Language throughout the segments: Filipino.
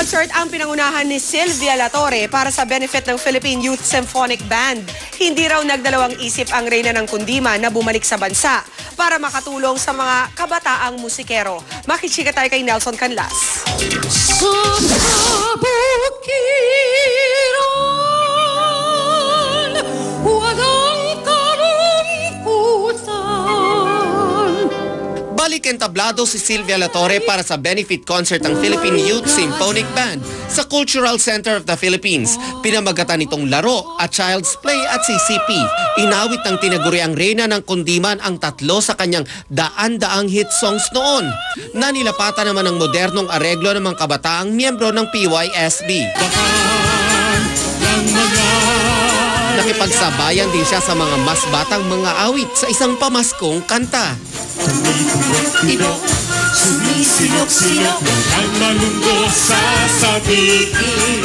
concert ang pinangunahan ni Sylvia Latorre para sa benefit ng Philippine Youth Symphonic Band. Hindi raw nagdalawang isip ang reyna ng Kundiman na bumalik sa bansa para makatulong sa mga kabataang musikero. Makichika tayo kay Nelson Canlas. Balik entablado si Sylvia Latorre para sa benefit concert ng Philippine Youth Symphonic Band sa Cultural Center of the Philippines. Pinamagatan itong laro at Child's Play at CCP. Inawit ng tinaguriang reyna ng Kundiman ang tatlo sa kanyang daan-daang hit songs noon. Nanilapatan naman ng modernong areglo ng mga kabataang miyembro ng PYSB. Nakipagsabayan din siya sa mga mas batang mga awit sa isang pamaskong kanta. Sumisilok-silok ang malunggo sasabihin.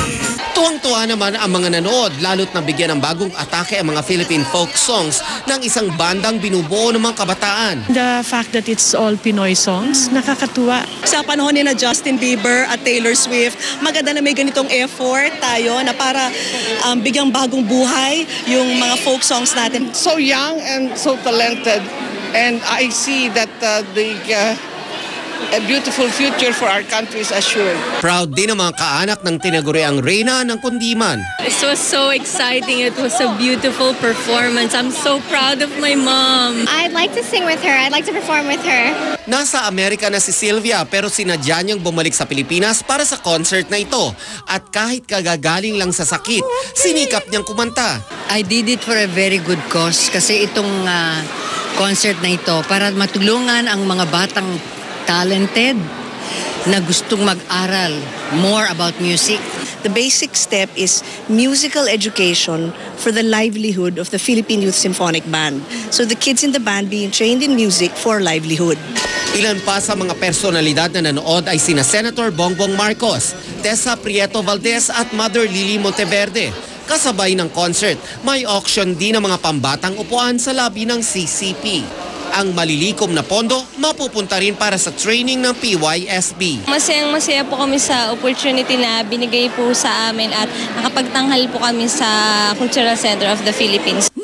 Tuwang-tuwa naman ang mga nanood, lalo't nabigyan ng bagong atake ang mga Philippine folk songs ng isang bandang binubuo ng mga kabataan. The fact that it's all Pinoy songs, nakakatuwa. Sa panahon ni na Justin Bieber at Taylor Swift, maganda na may ganitong effort tayo na para bigyang bagong buhay yung mga folk songs natin. So young and so talented, and I see that a beautiful future for our country is assured. Proud din ang mga kaanak ng tinaguriang reyna ng Kundiman. It was so exciting. It was a beautiful performance. I'm so proud of my mom. I'd like to sing with her. I'd like to perform with her. Nasa Amerika na si Sylvia pero sinadya niyang bumalik sa Pilipinas para sa concert na ito. At kahit kagagaling lang sa sakit, sinikap niyang kumanta. I did it for a very good cause kasi itong concert na ito para matulungan ang mga batang talented na gustong mag-aral more about music. The basic step is musical education for the livelihood of the Philippine Youth Symphonic Band. So the kids in the band being trained in music for livelihood. Ilan pa sa mga personalidad na nanood ay sina Senator Bongbong Marcos, Tessa Prieto Valdez at Mother Lily Monteverde. Kasabay ng concert, may auction din ng mga pambatang upuan sa labi ng CCP. Ang malilikom na pondo mapupunta rin para sa training ng PYSB. Masayang-masaya po kami sa opportunity na binigay po sa amin at nakapagtanghal po kami sa Cultural Center of the Philippines.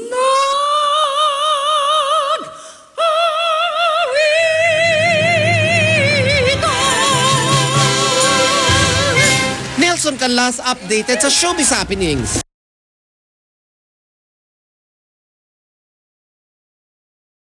Nelson Canlas updated sa Showbiz Happenings.